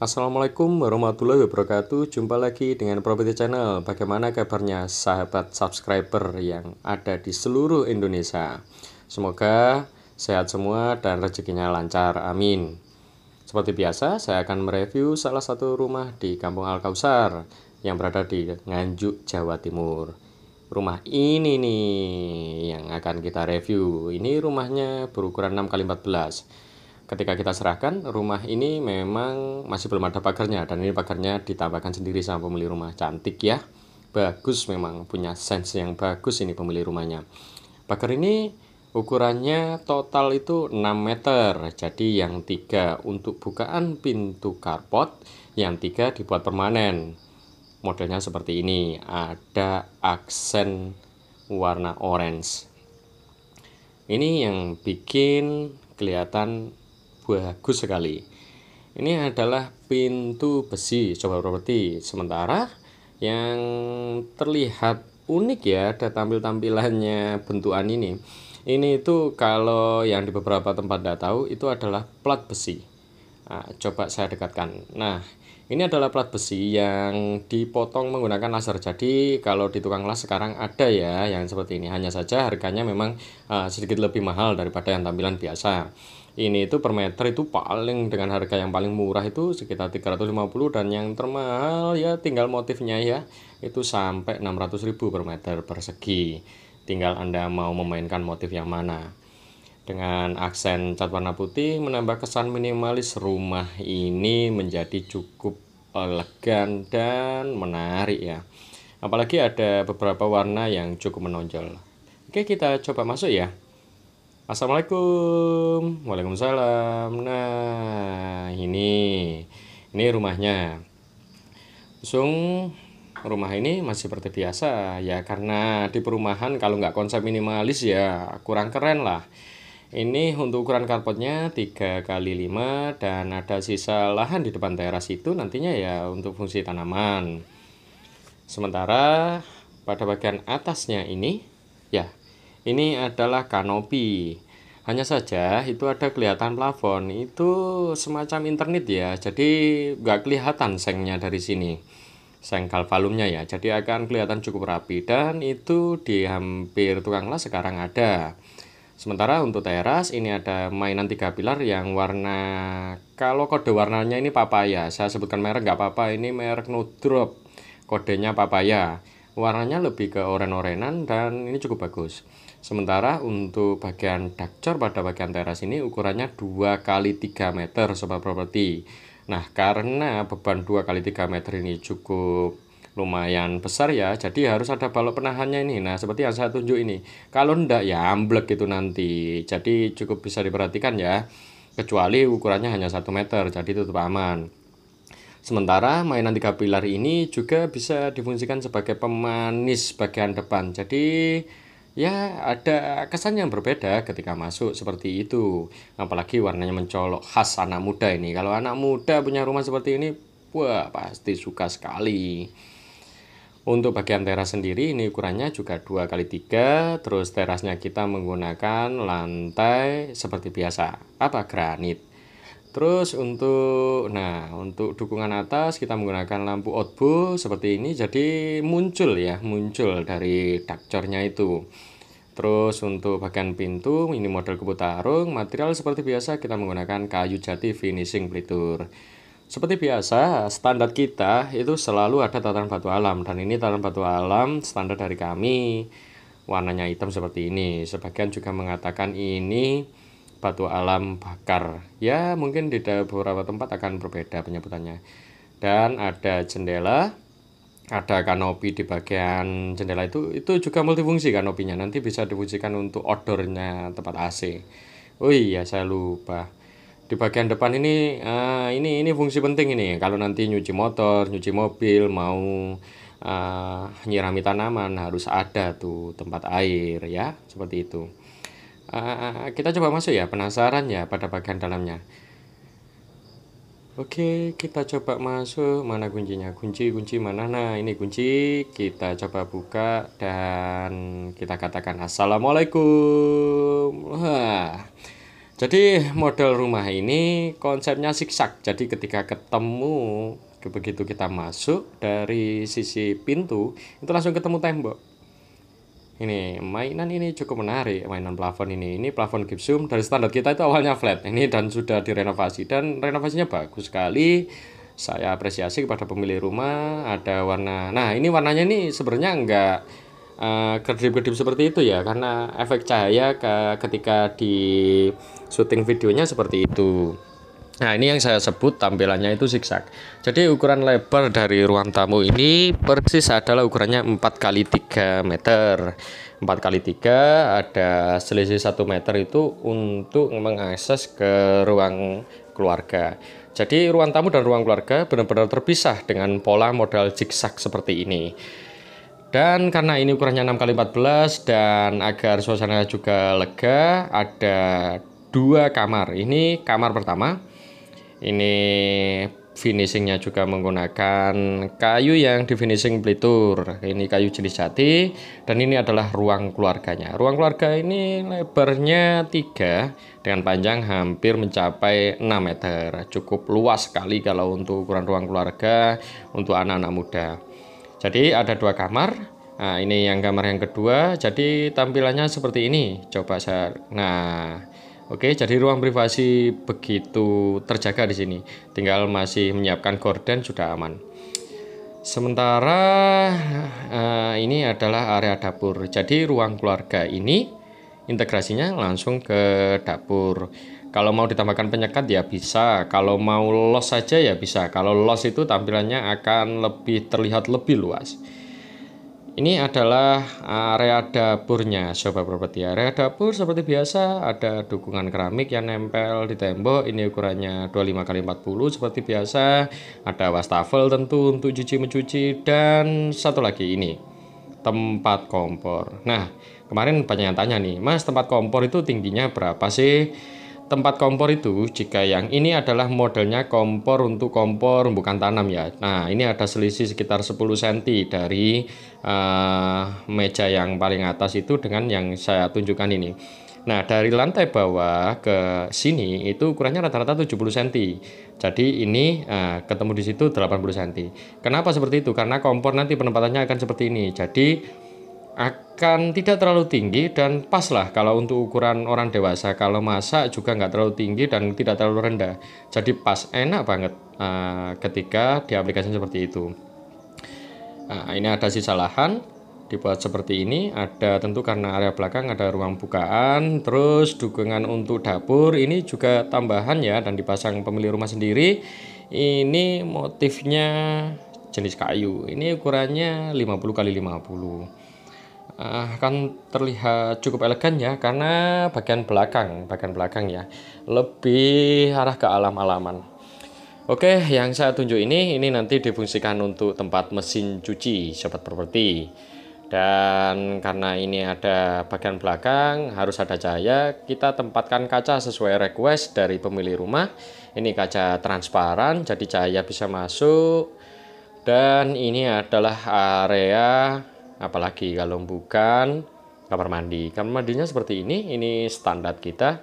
Assalamualaikum warahmatullahi wabarakatuh. Jumpa lagi dengan Property Channel. Bagaimana kabarnya sahabat subscriber yang ada di seluruh Indonesia? Semoga sehat semua dan rezekinya lancar. Amin. Seperti biasa, saya akan mereview salah satu rumah di Kampung Al Kausar yang berada di Nganjuk, Jawa Timur. Rumah ini nih yang akan kita review. Ini rumahnya berukuran 6x14. Ketika kita serahkan, rumah ini memang masih belum ada pagarnya, dan ini pagarnya ditambahkan sendiri sama pemilik rumah. Cantik ya, bagus, memang punya sense yang bagus ini pemilik rumahnya. Pagar ini ukurannya total itu 6 meter, jadi yang 3 untuk bukaan pintu carport, yang 3 dibuat permanen. Modelnya seperti ini, ada aksen warna orange. Ini yang bikin kelihatan bagus sekali. Ini adalah pintu besi Sobat Properti. Sementara yang terlihat unik ya, ada tampil-tampilannya bentukan ini. Ini itu kalau yang di beberapa tempat tidak tahu, itu adalah plat besi. Nah, coba saya dekatkan. Nah, ini adalah plat besi yang dipotong menggunakan laser. Jadi kalau di tukang las sekarang ada ya yang seperti ini. Hanya saja harganya memang sedikit lebih mahal daripada yang tampilan biasa. Ini itu per meter itu paling dengan harga yang paling murah itu sekitar 350, dan yang termahal ya tinggal motifnya ya. Itu sampai 600.000 per meter persegi. Tinggal Anda mau memainkan motif yang mana. Dengan aksen cat warna putih menambah kesan minimalis rumah ini menjadi cukup elegan dan menarik ya. Apalagi ada beberapa warna yang cukup menonjol. Oke, kita coba masuk ya. Assalamualaikum. Waalaikumsalam. Nah, ini rumahnya. Langsung rumah ini masih seperti biasa ya, karena di perumahan kalau nggak konsep minimalis ya kurang keren lah. Ini untuk ukuran carportnya 3x5, dan ada sisa lahan di depan teras itu nantinya ya untuk fungsi tanaman. Sementara pada bagian atasnya ini ya, ini adalah kanopi. Hanya saja itu ada kelihatan plafon, itu semacam internet ya, jadi nggak kelihatan sengnya dari sini, seng galvalumnya ya, jadi akan kelihatan cukup rapi, dan itu di hampir tukang las sekarang ada. Sementara untuk teras ini ada mainan 3 pilar yang warna, kalau kode warnanya ini papaya, saya sebutkan merek nggak apa-apa, ini merek Nudrop, kodenya papaya. Warnanya lebih ke oren-orenan dan ini cukup bagus. Sementara untuk bagian dakcor pada bagian teras ini ukurannya 2x3 meter Sobat Properti. Nah, karena beban 2x3 meter ini cukup lumayan besar ya, jadi harus ada balok penahannya ini. Nah, seperti yang saya tunjuk ini. Kalau ndak ya amblek itu nanti. Jadi cukup bisa diperhatikan ya. Kecuali ukurannya hanya 1 meter, jadi tutup aman. Sementara mainan 3 pilar ini juga bisa difungsikan sebagai pemanis bagian depan. Jadi ya ada kesan yang berbeda ketika masuk seperti itu. Apalagi warnanya mencolok, khas anak muda ini. Kalau anak muda punya rumah seperti ini, wah pasti suka sekali. Untuk bagian teras sendiri ini ukurannya juga 2x3. Terus terasnya kita menggunakan lantai seperti biasa, apa, granit. Terus untuk dukungan atas kita menggunakan lampu outbox seperti ini, jadi muncul dari dakcornya itu. Terus untuk bagian pintu ini model kubu tarung, material seperti biasa kita menggunakan kayu jati finishing pelitur. Seperti biasa, standar kita itu selalu ada tataran batu alam, dan ini tataran batu alam standar dari kami. Warnanya hitam seperti ini. Sebagian juga mengatakan ini batu alam bakar. Ya, mungkin di beberapa tempat akan berbeda penyebutannya. Dan ada jendela, ada kanopi di bagian jendela itu juga multifungsi kanopinya. Nanti bisa difungsikan untuk outdoornya tempat AC. Oh iya, saya lupa. Di bagian depan ini fungsi penting ini. Kalau nanti nyuci motor, nyuci mobil, mau nyirami tanaman, harus ada tuh tempat air ya, seperti itu. Kita coba masuk ya, penasaran ya pada bagian dalamnya. Oke, kita coba masuk. Mana kuncinya? Kunci mana? Nah, ini kunci. Kita coba buka dan kita katakan assalamualaikum. Wah, Jadi model rumah ini konsepnya zigzag. Jadi ketika ketemu, begitu kita masuk dari sisi pintu, itu langsung ketemu tembok. Ini mainan ini cukup menarik, mainan plafon ini. Ini plafon gypsum dari standar kita itu awalnya flat. Ini dan sudah direnovasi dan renovasinya bagus sekali. Saya apresiasi kepada pemilik rumah. Ada warna. Nah, ini warnanya ini sebenarnya enggak kedip-kedip seperti itu ya, karena efek cahaya ketika di syuting videonya seperti itu. Nah, ini yang saya sebut tampilannya itu zigzag. Jadi ukuran lebar dari ruang tamu ini persis adalah ukurannya 4 x 3 meter. 4 x 3 ada selisih 1 meter itu untuk mengakses ke ruang keluarga. Jadi ruang tamu dan ruang keluarga benar-benar terpisah dengan pola model zigzag seperti ini. Dan karena ini ukurannya 6 x 14 dan agar suasana juga lega, ada 2 kamar. Ini kamar pertama. Ini finishingnya juga menggunakan kayu yang di finishing pelitur. Ini kayu jenis jati. Dan ini adalah ruang keluarganya. Ruang keluarga ini lebarnya 3 dengan panjang hampir mencapai 6 meter. Cukup luas sekali kalau untuk ukuran ruang keluarga untuk anak-anak muda. Jadi ada 2 kamar. Nah, ini yang kamar yang kedua. Jadi tampilannya seperti ini. Coba saya. Nah, oke, jadi ruang privasi begitu terjaga di sini. Tinggal masih menyiapkan gorden sudah aman. Sementara ini adalah area dapur. Jadi ruang keluarga ini integrasinya langsung ke dapur. Kalau mau ditambahkan penyekat ya bisa. Kalau mau los saja ya bisa. Kalau los itu tampilannya akan lebih terlihat lebih luas. Ini adalah area dapurnya, Sobat Properti. Area dapur seperti biasa, ada dukungan keramik yang nempel di tembok. Ini ukurannya 25 x 40 seperti biasa. Ada wastafel tentu untuk cuci mencuci, dan satu lagi ini tempat kompor. Nah, kemarin banyak yang tanya nih, Mas, tempat kompor itu tingginya berapa sih? Tempat kompor itu, jika yang ini adalah modelnya kompor untuk kompor bukan tanam ya. Nah, ini ada selisih sekitar 10 cm dari meja yang paling atas itu dengan yang saya tunjukkan ini. Nah, dari lantai bawah ke sini itu ukurannya rata-rata 70 cm. Jadi ini ketemu di situ 80 cm. Kenapa seperti itu? Karena kompor nanti penempatannya akan seperti ini. Jadi akan tidak terlalu tinggi dan pas lah kalau untuk ukuran orang dewasa. Kalau masak juga nggak terlalu tinggi dan tidak terlalu rendah. Jadi pas, enak banget ketika diaplikasikan seperti itu. Nah, ini ada sisa lahan dibuat seperti ini. Ada tentu karena area belakang ada ruang bukaan. Terus dukungan untuk dapur ini juga tambahan ya, dan dipasang pemilik rumah sendiri. Ini motifnya jenis kayu. Ini ukurannya 50 x 50. Akan terlihat cukup elegan ya, karena bagian belakang ya lebih arah ke alam-alaman. Oke, yang saya tunjuk ini nanti difungsikan untuk tempat mesin cuci, Sobat Properti. Dan karena ini ada bagian belakang harus ada cahaya, kita tempatkan kaca sesuai request dari pemilik rumah. Ini kaca transparan jadi cahaya bisa masuk. Dan ini adalah area, apalagi kalau bukan kamar mandi. Kamar mandinya seperti ini standar kita.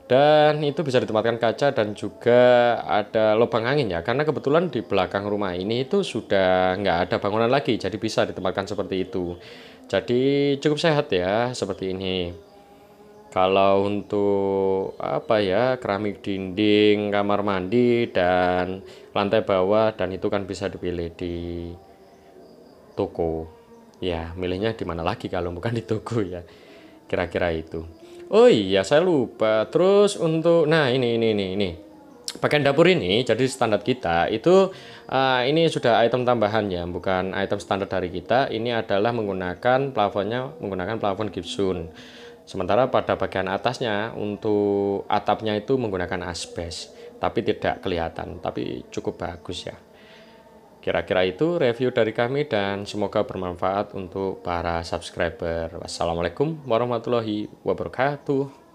Dan itu bisa ditempatkan kaca dan juga ada lubang angin ya. Karena kebetulan di belakang rumah ini itu sudah nggak ada bangunan lagi. Jadi bisa ditempatkan seperti itu. Jadi cukup sehat ya seperti ini. Kalau untuk apa ya, keramik dinding, kamar mandi, dan lantai bawah, dan itu kan bisa dipilih di toko. Ya, milihnya di mana lagi kalau bukan di toko ya. Kira-kira itu. Oh iya, saya lupa. Terus untuk ini. Bagian dapur ini jadi standar kita itu ini sudah item tambahan ya, bukan item standar dari kita. Ini adalah menggunakan plafonnya menggunakan plafon gypsum. Sementara pada bagian atasnya untuk atapnya itu menggunakan asbes, tapi tidak kelihatan, tapi cukup bagus ya. Kira-kira itu review dari kami dan semoga bermanfaat untuk para subscriber. Wassalamualaikum warahmatullahi wabarakatuh.